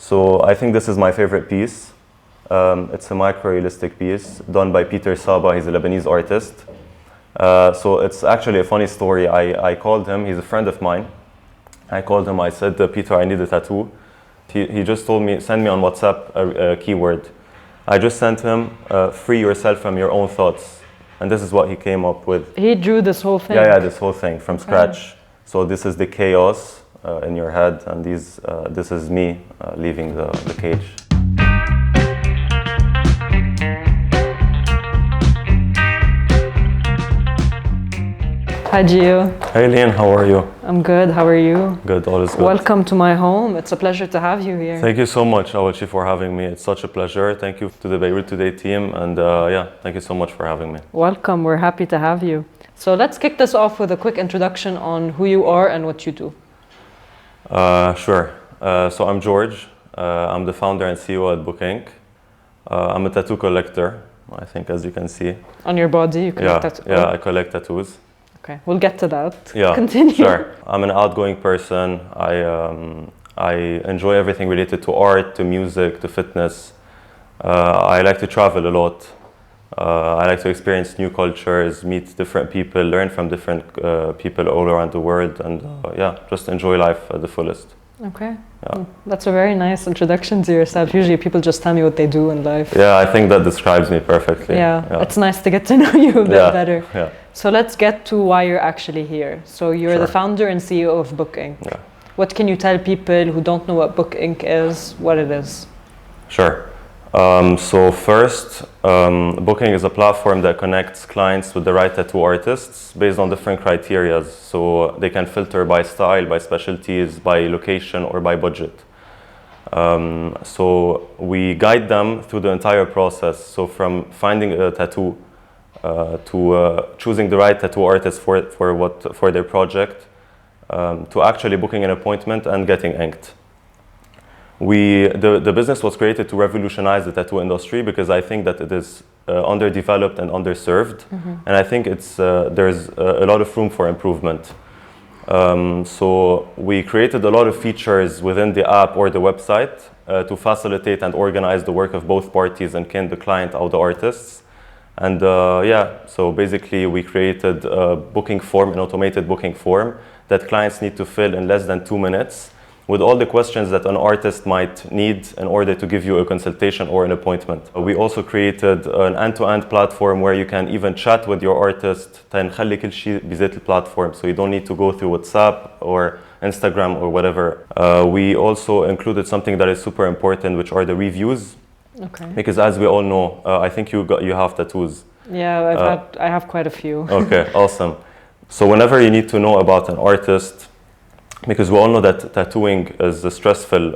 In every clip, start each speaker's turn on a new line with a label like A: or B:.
A: So I think this is my favorite piece. It's a micro-realistic piece done by Peter Saba. He's a Lebanese artist. So it's actually a funny story. I called him. He's a friend of mine. I called him. I said, Peter, I need a tattoo. He just told me, send me on WhatsApp a keyword. I just sent him, free yourself from your own thoughts. And this is what he came up with.
B: He drew this whole thing?
A: Yeah, this whole thing from scratch. So this is the chaos in your head, and this is me leaving the cage.
B: Hi, Gio.
A: Hey, Lynn, how are you?
B: I'm good. How are you?
A: Good, all is good.
B: Welcome to my home. It's a pleasure to have you here.
A: Thank you so much, Awachi, for having me. It's such a pleasure. Thank you to the Beirut Today team, and thank you so much for having me.
B: Welcome. We're happy to have you. So let's kick this off with a quick introduction on who you are and what you do.
A: Sure. So I'm George. I'm the founder and CEO at Book Inc. I'm a tattoo collector, I think, as you can see.
B: On your body, you collect tattoos?
A: Yeah, I collect tattoos.
B: Okay, we'll get to that.
A: Yeah,
B: continue.
A: Sure. I'm an outgoing person. I enjoy everything related to art, to music, to fitness. I like to travel a lot. I like to experience new cultures, meet different people, learn from different people all around the world, and just enjoy life at the fullest.
B: Okay. Yeah. That's a very nice introduction to yourself. Usually people just tell me what they do in life.
A: Yeah, I think that describes me perfectly.
B: Yeah. It's nice to get to know you a bit better.
A: Yeah.
B: So let's get to why you're actually here. So you're the founder and CEO of Book Inc.
A: Yeah.
B: What can you tell people who don't know what Book Inc. is, what it is?
A: Sure. So first, Booking is a platform that connects clients with the right tattoo artists based on different criteria. So they can filter by style, by specialties, by location, or by budget. So we guide them through the entire process. So from finding a tattoo to choosing the right tattoo artist for their project, to actually booking an appointment and getting inked. The business was created to revolutionize the tattoo industry because I think that it is underdeveloped and underserved, and I think there's a lot of room for improvement. So we created a lot of features within the app or the website to facilitate and organize the work of both parties, and the client or the artists. And so basically we created a booking form, an automated booking form that clients need to fill in less than 2 minutes, with all the questions that an artist might need in order to give you a consultation or an appointment. We also created an end-to-end platform where you can even chat with your artist. نخلي كل شيء بذات الplatform, so you don't need to go through WhatsApp or Instagram or whatever. We also included something that is super important, which are the reviews.
B: Okay.
A: Because as we all know, I think you have tattoos.
B: Yeah, I have quite a few.
A: Okay, awesome. So whenever you need to know about an artist, because we all know that tattooing is stressful,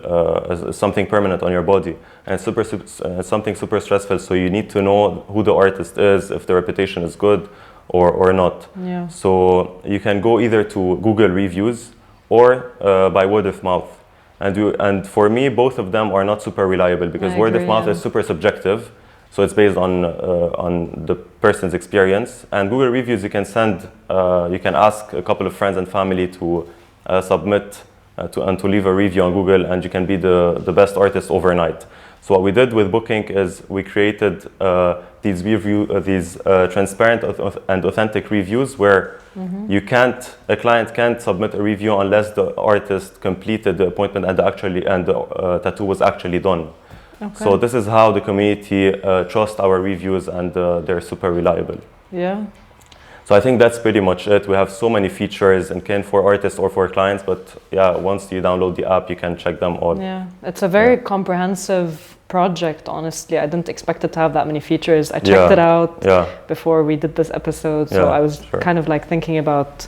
A: is something permanent on your body, and something super stressful. So you need to know who the artist is, if the reputation is good or not.
B: Yeah.
A: So you can go either to Google reviews or by word of mouth. And for me, both of them are not super reliable because word of mouth is super subjective. So it's based on the person's experience. And Google reviews, you can ask a couple of friends and family to submit and to leave a review on Google, and you can be the best artist overnight. So what we did with Booking is we created these transparent and authentic reviews where a client can't submit a review unless the artist completed the appointment and the tattoo was actually done. Okay. So this is how the community trusts our reviews, and they're super reliable.
B: Yeah.
A: So I think that's pretty much it. We have so many features, and for artists or for clients, but once you download the app, you can check them all.
B: Yeah, it's a very comprehensive project, honestly. I didn't expect it to have that many features. I checked it out before we did this episode, so I was kind of like thinking about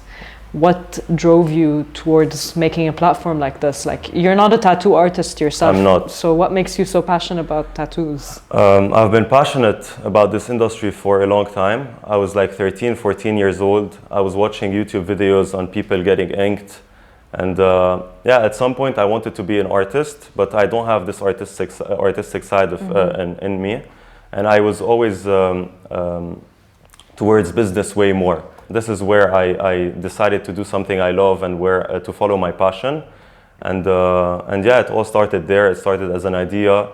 B: what drove you towards making a platform like this? Like, you're not a tattoo artist yourself.
A: I'm not.
B: So what makes you so passionate about tattoos?
A: I've been passionate about this industry for a long time. I was like 13, 14 years old. I was watching YouTube videos on people getting inked. And at some point I wanted to be an artist, but I don't have this artistic side of, in me. And I was always towards business way more. This is where I decided to do something I love and where to follow my passion. And yeah, it all started there. It started as an idea.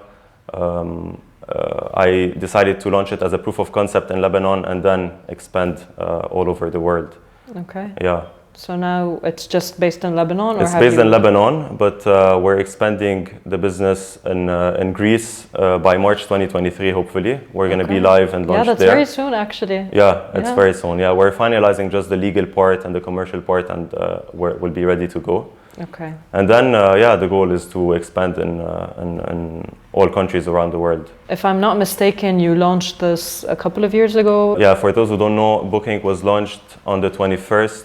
A: I decided to launch it as a proof of concept in Lebanon and then expand all over the world.
B: Okay.
A: Yeah.
B: So now it's just based in Lebanon? Or
A: it's based in Lebanon, but we're expanding the business in Greece by March 2023, hopefully. We're going to be live and launched there.
B: Yeah, that's very soon, actually.
A: Yeah, it's very soon. Yeah, we're finalizing just the legal part and the commercial part, and we'll be ready to go.
B: Okay.
A: And then, yeah, the goal is to expand in all countries around the world.
B: If I'm not mistaken, you launched this a couple of years ago?
A: Yeah, for those who don't know, Booking was launched on the 21st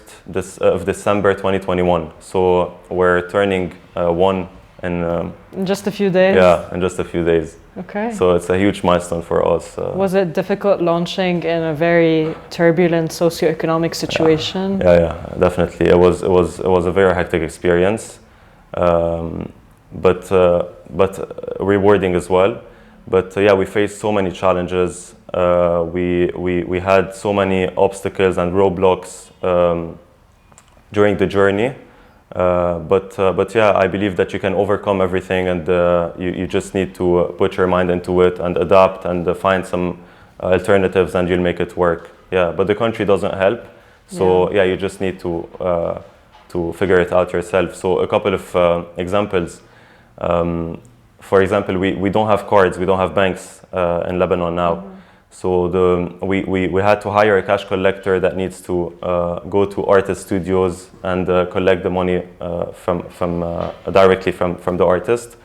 A: of December 2021. So we're turning one in
B: just a few days?
A: Yeah, in just a few days.
B: Okay.
A: So it's a huge milestone for us.
B: Was it difficult launching in a very turbulent socioeconomic situation?
A: Yeah, definitely. It was a very hectic experience, but rewarding as well. But yeah, we faced so many challenges. We had so many obstacles and roadblocks during the journey. But yeah, I believe that you can overcome everything, and you just need to put your mind into it and adapt and find some alternatives, and you'll make it work. Yeah, but the country doesn't help, so yeah, you just need to figure it out yourself. So a couple of examples. For example, we don't have cards, we don't have banks in Lebanon now. Mm-hmm. So we had to hire a cash collector that needs to go to artist studios and collect the money directly from the artist.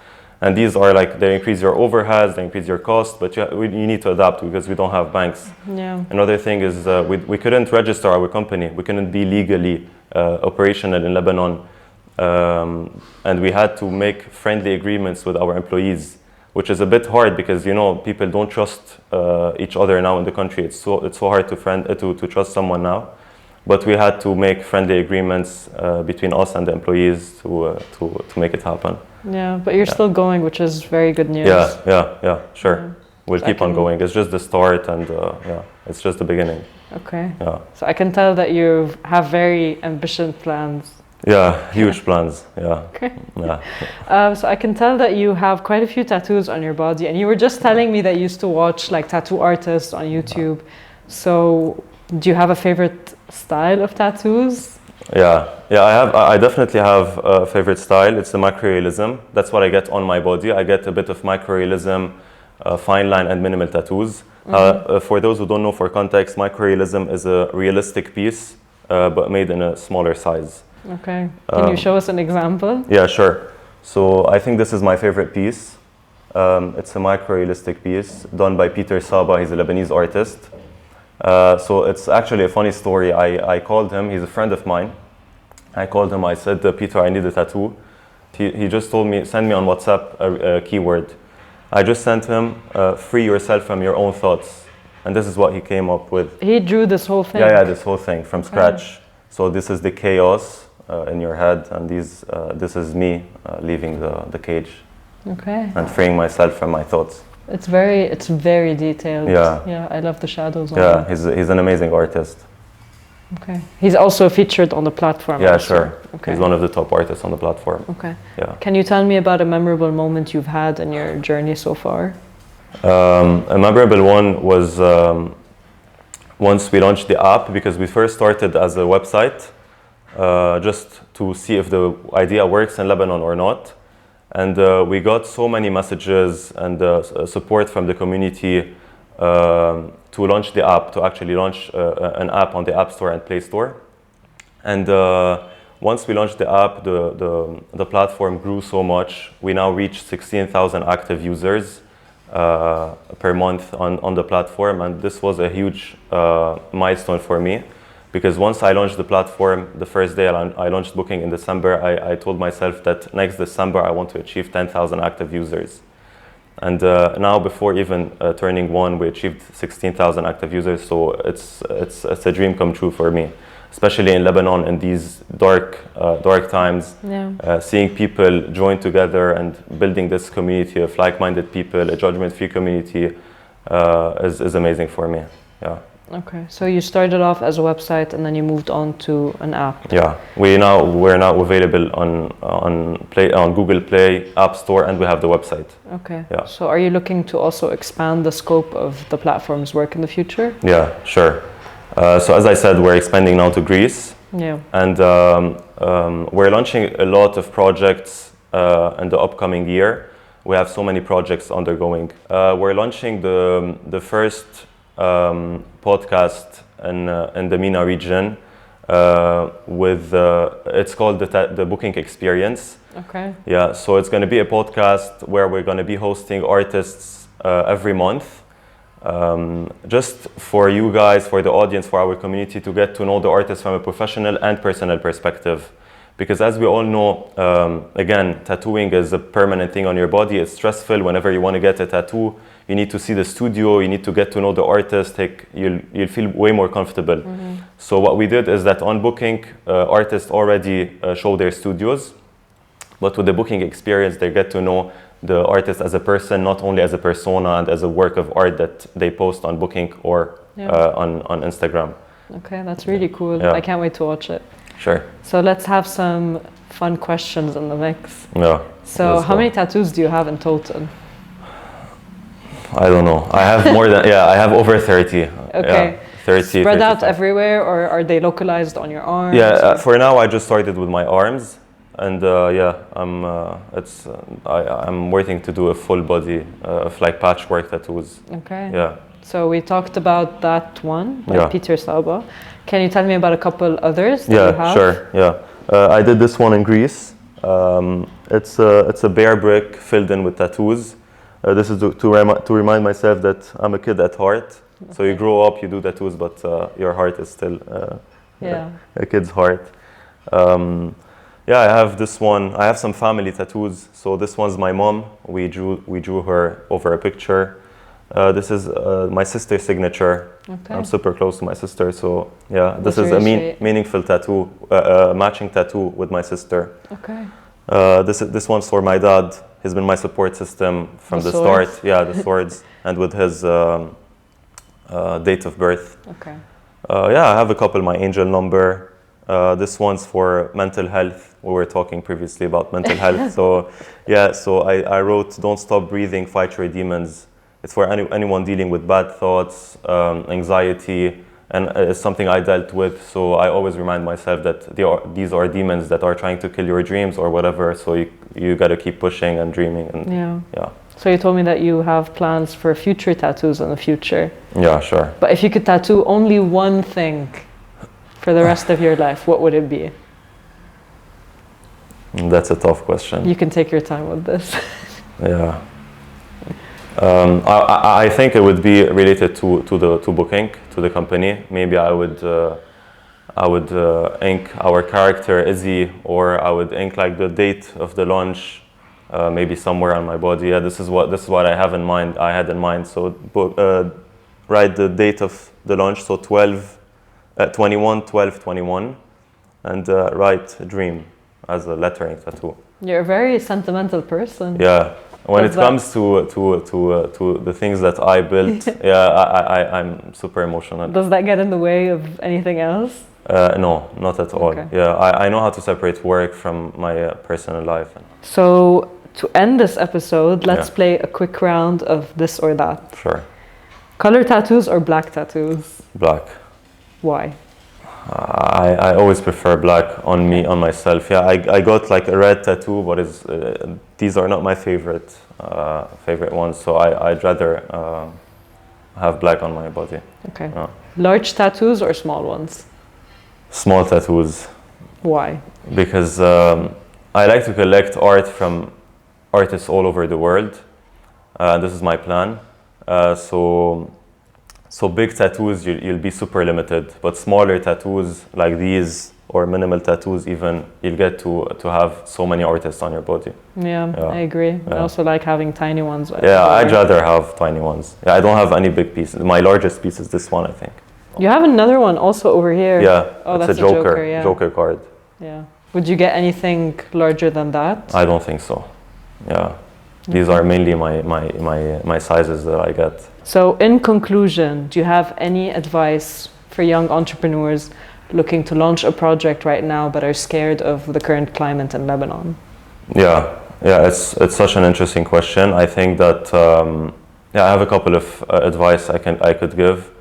A: And these are they increase your overheads, they increase your cost, but you need to adapt because we don't have banks.
B: Yeah.
A: Another thing is we couldn't register our company. We couldn't be legally operational in Lebanon. And we had to make friendly agreements with our employees, which is a bit hard because people don't trust each other now in the country. It's so hard to trust someone now, but we had to make friendly agreements between us and the employees to make it happen.
B: Yeah, but you're still going, which is very good news.
A: Yeah, sure. Yeah. We'll keep on going. It's just the start, and yeah, it's just the beginning.
B: Okay.
A: Yeah.
B: So I can tell that you have very ambitious plans.
A: Yeah, huge plans. Yeah.
B: Okay.
A: Yeah.
B: So I can tell that you have quite a few tattoos on your body, and you were just telling me that you used to watch tattoo artists on YouTube. So do you have a favorite style of tattoos?
A: Yeah, I definitely have a favorite style. It's the macrorealism. That's what I get on my body. I get a bit of macrorealism, fine line and minimal tattoos. Mm-hmm. For those who don't know, for context, macrorealism is a realistic piece, but made in a smaller size.
B: Okay. Can you show us an example?
A: Yeah, sure. So I think this is my favorite piece. It's a micro-realistic piece done by Peter Saba. He's a Lebanese artist. So it's actually a funny story. I called him. He's a friend of mine. I called him. I said, Peter, I need a tattoo. He just told me, send me on WhatsApp a keyword. I just sent him, free yourself from your own thoughts. And this is what he came up with.
B: He drew this whole thing?
A: Yeah, this whole thing from scratch. So this is the chaos in your head, and this is me leaving the cage.
B: Okay.
A: And freeing myself from my thoughts.
B: It's very detailed. Yeah, I love the shadows.
A: Yeah, he's an amazing artist.
B: Okay. He's also featured on the platform.
A: Yeah,
B: also.
A: sure.
B: Okay.
A: He's one of the top artists on the platform.
B: Okay.
A: Yeah.
B: Can you tell me about a memorable moment you've had in your journey so far?
A: A memorable one was once we launched the app, because we first started as a website just to see if the idea works in Lebanon or not. And we got so many messages and support from the community to launch the app, to actually launch an app on the App Store and Play Store. And once we launched the app, the platform grew so much. We now reach 16,000 active users per month on the platform. And this was a huge milestone for me. Because once I launched the platform, the first day I launched Booking in December, I told myself that next December I want to achieve 10,000 active users. And now, before even turning one, we achieved 16,000 active users. So it's a dream come true for me, especially in Lebanon in these dark times.
B: Yeah.
A: Seeing people join together and building this community of like-minded people, a judgment-free community, is amazing for me. Yeah.
B: Okay, so you started off as a website and then you moved on to an app.
A: Yeah, we're now available on Google Play, App Store, and we have the website.
B: Okay.
A: Yeah.
B: So are you looking to also expand the scope of the platform's work in the future?
A: Yeah, sure. So as I said, we're expanding now to Greece.
B: Yeah.
A: And we're launching a lot of projects in the upcoming year. We have so many projects undergoing. We're launching the first podcast in the MENA region with it's called the Booking Experience.
B: Okay.
A: Yeah, so it's going to be a podcast where we're going to be hosting artists every month. Just for you guys, for the audience, for our community to get to know the artist from a professional and personal perspective. Because as we all know, again, tattooing is a permanent thing on your body. It's stressful. Whenever you want to get a tattoo, you need to see the studio, you need to get to know the artist, you'll feel way more comfortable. Mm-hmm. So what we did is that on Booking, artists already show their studios, but with the Booking Experience, they get to know the artist as a person, not only as a persona and as a work of art that they post on Booking or on Instagram.
B: Okay, that's really cool.
A: Yeah.
B: I can't wait to watch it.
A: Sure.
B: So let's have some fun questions in the mix.
A: Yeah.
B: So how many tattoos do you have in total?
A: I don't know. I have more than, I have over 30.
B: Okay.
A: Yeah, 30,
B: spread
A: 35.
B: out everywhere, or are they localized on your arms?
A: Yeah, for now I just started with my arms. And I'm waiting to do a full body of like patchwork tattoos.
B: Okay.
A: Yeah.
B: So we talked about that one by
A: Yeah.
B: Peter Salba. Can you tell me about a couple others that you have?
A: Sure. Yeah. I did this one in Greece. It's a bear brick filled in with tattoos. This is to remind myself that I'm a kid at heart. Okay. So you grow up, you do tattoos, but your heart is still a kid's heart. Yeah, I have this one. I have some family tattoos. So this one's my mom. We drew her over a picture. This is my sister's signature. Okay. I'm super close to my sister, so yeah, this is a meaningful tattoo, matching tattoo with my sister. Okay. This one's for my dad. He's been my support system from the start. Yeah, the swords, and with his date of birth. Okay. Yeah, I have a couple. My angel number. This one's for mental health. We were talking previously about mental health. So yeah, so I wrote, "Don't stop breathing, fight your demons." It's for anyone dealing with bad thoughts, anxiety, and it's something I dealt with. So I always remind myself that these are demons that are trying to kill your dreams or whatever. So you got to keep pushing and dreaming. And yeah.
B: So you told me that you have plans for future tattoos in the future.
A: Yeah, sure.
B: But if you could tattoo only one thing for the rest of your life, what would it be?
A: That's a tough question.
B: You can take your time with this.
A: Yeah. I think it would be related to Booking, to the company. Maybe I would ink our character Izzy, or I would ink like the date of the launch, maybe somewhere on my body. Yeah, this is what I have in mind. I had in mind. So write the date of the launch. So 12/21, and write dream as a lettering tattoo.
B: You're a very sentimental person.
A: Yeah. When it comes to the things that I built, I'm super emotional.
B: Does that get in the way of anything else?
A: No, not at all. Okay. Yeah, I know how to separate work from my personal life.
B: So to end this episode, let's play a quick round of this or that.
A: Sure.
B: Color tattoos or black tattoos?
A: Black.
B: Why?
A: I always prefer black on me, on myself. Yeah, I got like a red tattoo, but these are not my favorite ones. So I'd rather have black on my body.
B: Okay. Large tattoos or small ones?
A: Small tattoos.
B: Why?
A: Because I like to collect art from artists all over the world. This is my plan. So big tattoos, you'll be super limited, but smaller tattoos like these, or minimal tattoos even, you'll get to have so many artists on your body.
B: Yeah. I agree. I also like having tiny ones.
A: I'd rather have tiny ones. Yeah, I don't have any big pieces. My largest piece is this one, I think.
B: You have another one also over here.
A: Yeah,
B: oh,
A: that's a Joker, Joker card.
B: Yeah. Would you get anything larger than that?
A: I don't think so. Yeah. These are mainly my sizes that I get.
B: So in conclusion, do you have any advice for young entrepreneurs looking to launch a project right now but are scared of the current climate in Lebanon?
A: Yeah, it's such an interesting question. I think that I have a couple of advice I could give.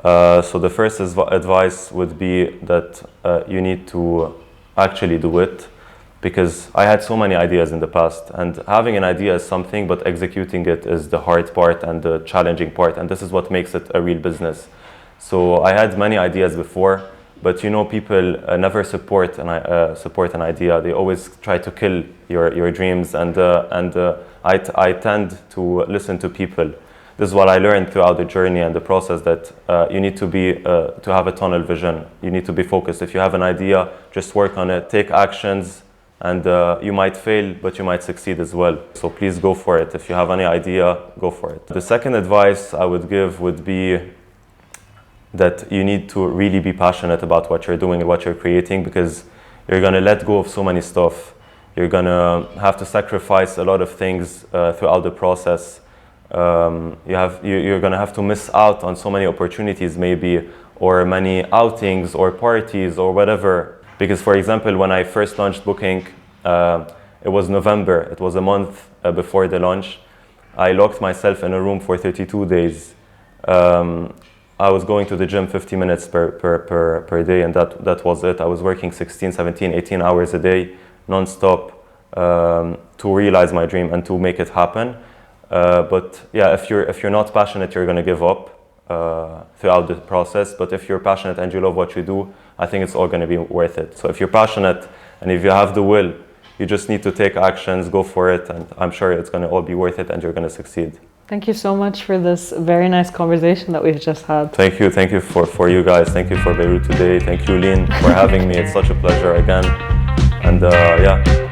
A: So the first advice would be that you need to actually do it, because I had so many ideas in the past, and having an idea is something, but executing it is the hard part and the challenging part, and this is what makes it a real business. So I had many ideas before, but people never support an idea. They always try to kill your dreams, and I tend to listen to people. This is what I learned throughout the journey and the process, that you need to have a tunnel vision. You need to be focused. If you have an idea, just work on it, take actions, and you might fail, but you might succeed as well. So please go for it. If you have any idea, go for it. The second advice I would give would be that you need to really be passionate about what you're doing and what you're creating, because you're going to let go of so many stuff. You're going to have to sacrifice a lot of things throughout the process. You're going to have to miss out on so many opportunities maybe, or many outings or parties or whatever. Because, for example, when I first launched Booking, it was November. It was a month before the launch. I locked myself in a room for 32 days. I was going to the gym 50 minutes per day, and that was it. I was working 16, 17, 18 hours a day, non-stop, to realize my dream and to make it happen. But yeah, if you're not passionate, you're going to give up throughout the process. But if you're passionate and you love what you do, I think it's all going to be worth it. So if you're passionate and if you have the will, you just need to take actions, go for it, and I'm sure it's going to all be worth it and you're going to succeed.
B: Thank you so much for this very nice conversation that we've just had.
A: Thank you for you guys. Thank you for Beirut today. Thank you, Lynn, for having me. It's such a pleasure again. And yeah.